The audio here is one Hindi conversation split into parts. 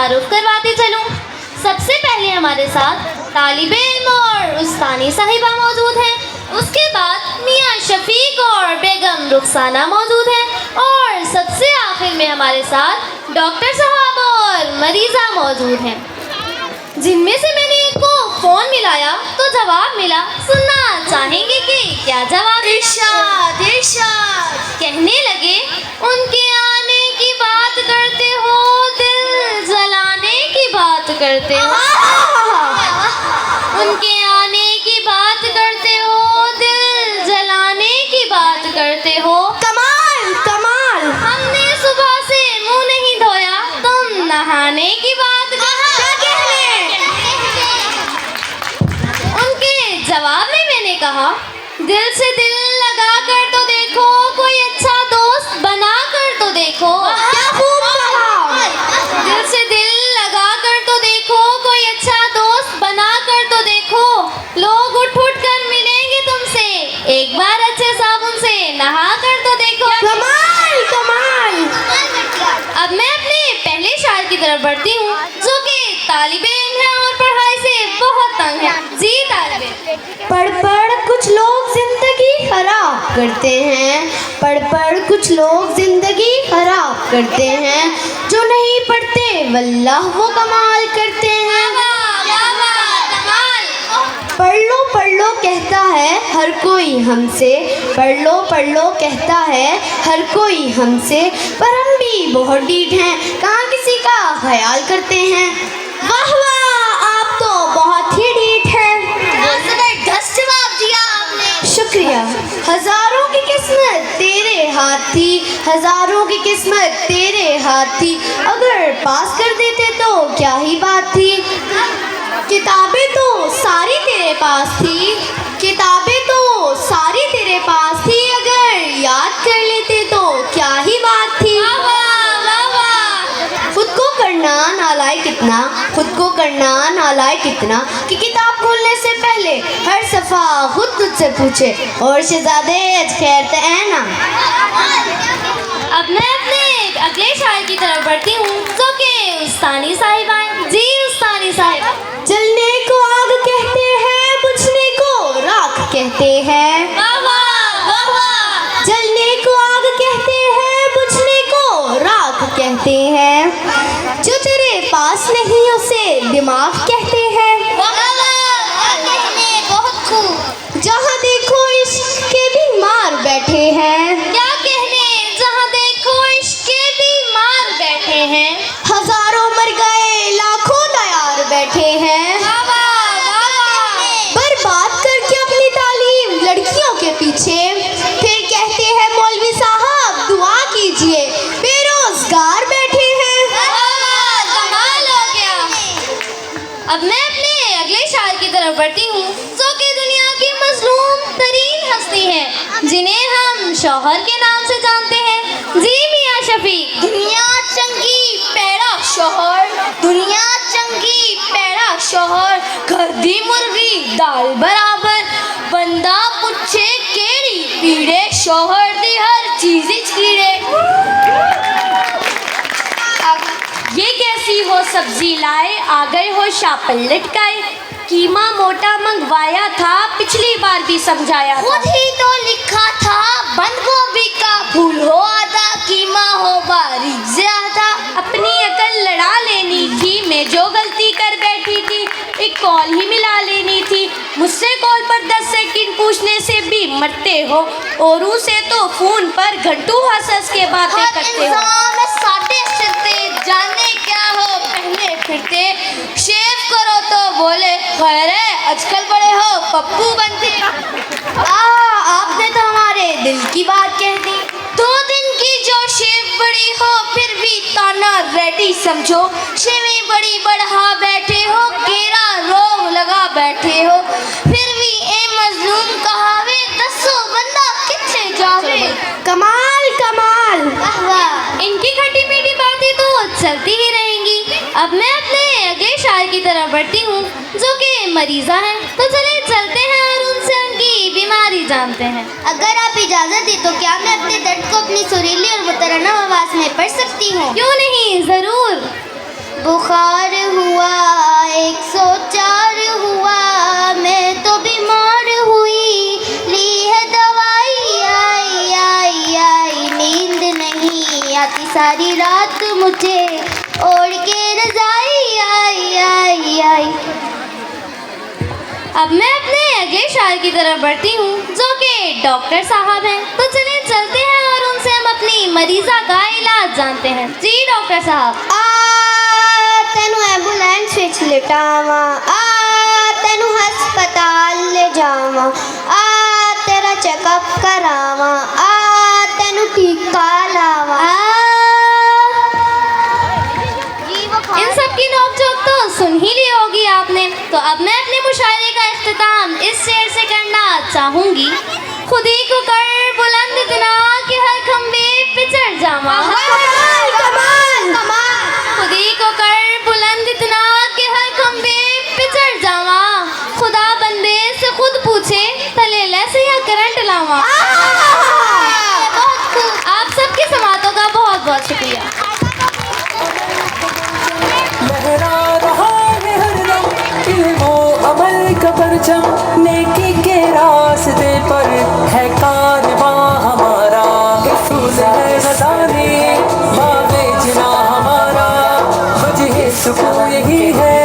तारुफ करवाती चलूं। सबसे पहले हमारे साथ तालिबे इल्म और उस्तानी साहिबा मौजूद हैं। उसके बाद मियाँ शफीक और बेगम रुखसाना मौजूद हैं और सबसे आखिर में हमारे साथ डॉक्टर साहब और मरीज़ा मौजूद हैं, जिनमें से मैंने एक को फ़ोन मिलाया तो जवाब मिला। सुनना चाहेंगे कि क्या जवाब? इरशाद इरशाद। कहने लगे, उनके आने की बात करते हो, दिल जलाने की बात करते हो। उनके आने की बात करते हो, दिल जलाने की बात करते हो। कमाल कमाल। हमने सुबह से मुंह नहीं धोया, तुम नहाने की बात क्या कहने? उनके जवाब में मैंने कहा, दिल से दिल लगा कर तो देखो, कोई अच्छा दोस्त बना कर तो देखो। क्या खूब कहा। दिल से दिल लगा कर तो देखो, कोई अच्छा दोस्त बना कर तो देखो। लोग उठ उठ कर मिलेंगे तुमसे, एक बार अच्छे साबुन से नहा कर तो देखो। कमाल कमाल। अब मैं अपने पहले शायर की तरफ बढ़ती हूँ, जो कि तालिबे इल्म है और पढ़ाई से बहुत तंग है। जी तालिबे। पढ़ पढ़ कुछ लोग जिंदगी खराब करते हैं, पढ़ पढ़ कुछ लोग जिंदगी खराब करते हैं। जो नहीं पढ़ते वल्लाह वो कमाल करते हैं। पढ़ लो कहता है हर कोई हमसे, पढ़ लो कहता है हर कोई हमसे, पर हम भी बहुत ढीठ हैं, कहाँ किसी का ख्याल करते हैं। वाह वाह, आप तो बहुत ही ढीठ हैं। जवाब दिया आपने। शुक्रिया। हजारों की किस्मत तेरे हाथ थी, हजारों की किस्मत तेरे हाथ थी, अगर पास कर देते तो क्या ही बात थी। किताबें तो सारी तेरे पास थी, किताबें तो सारी तेरे पास थी, अगर याद कर लेते तो क्या ही बात थी। खुद को करना नालायक कितना, खुद को करना नालायक कितना, कि किताब खोलने से पहले हर सफ़ा खुद तुझसे पूछे, और शहजादे खैर तो है ना। अब मैं अपने अगले शायर की तरफ बढ़ती हूँ, जो कि उस्तानी साहिबा हैं। जी उस्तानी साहिबा। जलने को आग कहते हैं, बुझने को राख कहते हैं। जलने को आग कहते हैं, बुझने को राख कहते हैं। जो तेरे पास नहीं उसे दिमाग कहते हैं। बहुत खूब। जहाँ देखो इश्क के बीमार बैठे हैं। क्या कहने, जहाँ देखो इश्क के बीमार बैठे हैं। हजारों मर गए लाखों तैयार बैठे हैं। बर्बाद करके अपनी तालीम लड़कियों के पीछे, फिर कहते हैं मौलवी साहब दुआ कीजिए, बेरोजगार बैठे हैं। कमाल हो गया। अब मैं अपने अगले शायर की तरफ बढ़ती हूँ, जो कि दुनिया की मजलूम तरीन हस्ती है, जिन्हें हम शौहर के नाम से जानते हैं। जी मियाँ शफीक। दुनिया चंगी पैड़ा शोहर, दुनिया चंगी पैड़ा शोहर, घर दी मुर्गी दाल बराबर, बंदा पुछे केड़ी पीड़े, शोहर दी हर चीज कीड़े। ये कैसी हो सब्जी लाए, आ गए हो शापल लटकाए, कीमा मोटा मंगवाया था, पिछली बार भी समझाया था। खुद ही तो लिखा था बंद गोभी का फूल हो आधा, कीमा हो बारीक ज्यादा। अपनी अकल लड़ा लेनी थी, मैं जो गलती कर बैठी थी, एक कॉल ही मिला लेनी थी। मुझसे कॉल पर 10 सेकंड पूछने से भी मरते हो, और उसे तो फोन पर घंटों हंस के बातें करते हो। साढ़े चलते जाने क्या हो पहले फिरते, शेव करो तो बोले खैर है, आजकल बड़े हो पप्पू बनते। आपने तो हमारे दिल की बात कह दी। 2 दिन की जो शेव बड़ी हो फिर भी ताना रेडी समझो, शेवें बड़ी बढ़ा बैठे हो, केरा रोग लगा बैठे हो, फिर भी ए मजलूम कहावे, 10 बंदा किथे जावे। कमाल कमाल। इनकी खट्टी मीठी बातें तो चलती ही रहेंगी। अब मैं अपने अगले शायर की तरफ बढ़ती हूँ, जो कि मरीज़ा हैं। तो चले चलते हैं और उनसे उनकी बीमारी जानते हैं। अगर आप इजाज़त दें तो क्या मैं अपने दर्द को अपनी सुरीली और मुतरन्नम आवाज़ में पढ़ सकती हूँ? क्यों नहीं, ज़रूर। बुखार हुआ 104 हुआ, मैं तो बीमार हुई, ली है दवाई, आई आई आई, नींद नहीं आती सारी रात मुझे, ओढ़ के रजाई, आई आई आई। अब मैं अपने अगले शायर की तरफ बढ़ती हूँ, जो कि डॉक्टर साहब हैं। तो चलिए चलते हैं और उनसे हम अपनी मरीज़ा का इलाज जानते हैं। जी डॉक्टर साहब। तेनू एम्बुलेंस विच लिटावा, तेनू हस्पताल ले जावा, तेरा चेकअप करावा, तेनू टीका लावा। इन सब की नोक-झोंक तो सुन ही ली होगी आपने। तो अब मैं अपने मुशायरे का इख्तिताम इस शेर से करना चाहूँगी। खुदी को कर बुलंद इतना कि हर खंबे पे चढ़ जावा। खुदी को कर बुलंद इतना कि हर खंबे पे चढ़ जावा। खुदा बंदे से खुद पूछे तले लैसे या करंट लावा। बहुत खूब। आप सबकी समातों का बहुत बहुत शुक्रिया। लहरा रहा है हरदम इल्मो अमल का परचम, नेकी के रास्ते पर है कारवां हमारा, रसूल है नज़ारे बाग़े जिना हमारा, वजह सुकून यही है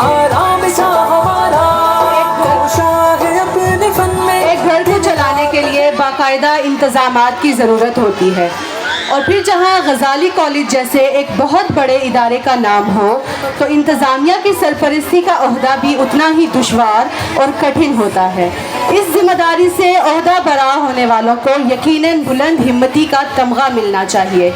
आराम सा हमारा, कोशा है अपने फन में। एक घर को चलाने के लिए बाकायदा इंतज़ामात की ज़रूरत होती है, और फिर जहाँ गज़ाली कॉलेज जैसे एक बहुत बड़े इदारे का नाम हो तो इंतज़ामिया की सरपरस्ती का ओहदा भी उतना ही दुश्वार और कठिन होता है। इस जिम्मेदारी से ओहदा बरा होने वालों को यकीनन बुलंद हिम्मती का तमगा मिलना चाहिए।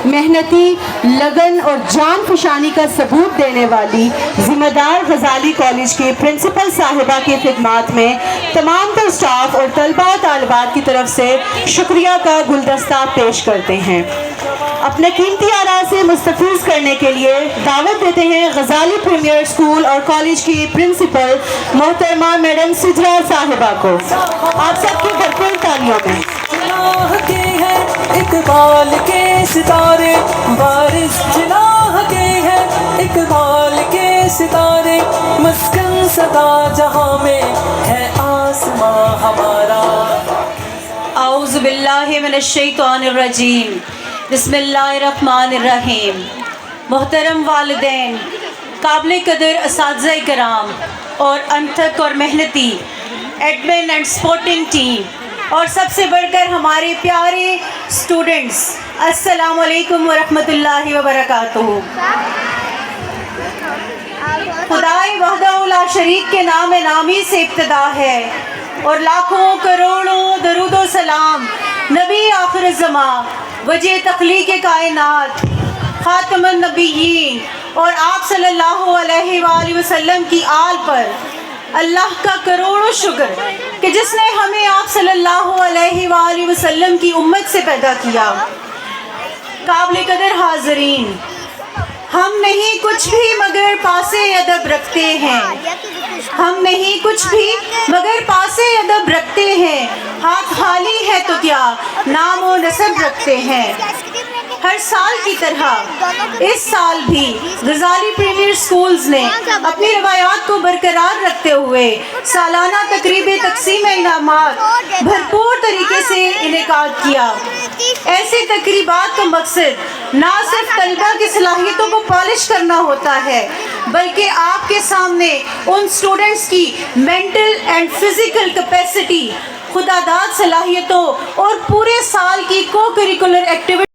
मेहनती, लगन और जान फशानी का सबूत देने वाली जिम्मेदार गज़ाली कॉलेज के प्रिंसिपल साहिबा की खिदमत में तमाम तर स्टाफ और तलबा तालिबात की तरफ से शुक्रिया का गुलदस्ता पेश करते हैं। अपने कीमती आरा से मुस्तफ़ीज़ करने के लिए दावत देते हैं गज़ाली प्रीमियर स्कूल और कॉलेज की प्रिंसिपल मोहतरमा मैडम सिजरा साहिबा को। आप सबकी भरपूर तालियों में। के हैं इकबाल के सितारे, बारिश जिनाह के हैं इकबाल के सितारे, मस्कन सदा जहां में है आसमां हमारा। औज़ु बिल्लाहि मिनश्शैतानिर्रजीम, बिस्मिल्लाहिर्रहमानिर्रहीम। मोहतरम वालिदैन, काबिल कदर असातिज़ा कराम और अनथक और मेहनती एडमिन एंड स्पोर्टिंग टीम, और सबसे बढ़कर हमारे प्यारे स्टूडेंट्स, अस्सलामु अलैकुम व रहमतुल्लाहि व बरकातुहू। खुदाए वहदहू ला शरीक के नाम नामी से इब्तिदा है, और लाखों करोड़ों दरूदो सलाम नबी आखिर ज़मा वजह तख्लीक़ कायनात ख़ातमुन नबिय्यीन और आप सल्लल्लाहु अलैहि वसल्लम की आल पर। अल्लाह का करोड़ों शुक्र कि जिसने हमें आप सल्लल्लाहु अलैहि वसल्लम की उम्मत से पैदा किया। काबिल कदर हाज़रीन, हम नहीं कुछ भी मगर पासे अदब रखते हैं, हम नहीं कुछ भी मगर पासे अदब रखते हैं, हाथ खाली है तो क्या नाम और नसब रखते हैं। हर साल की तरह इस साल भी गज़ाली प्रीमियर स्कूल्स ने अपनी रवायात को बरकरार रखते हुए सालाना तकरीब तकसीम इनामात भरपूर तरीके से इनेकाद किया। ऐसे तकरीबात का मकसद ना सिर्फ तलबा की सलाहियतों को पॉलिश करना होता है, बल्कि आपके सामने उन स्टूडेंट्स की मेंटल एंड फिज़िकल कैपेसिटी, खुदादाद सलाहियतों और पूरे साल की को करिकुलर एक्टिविटी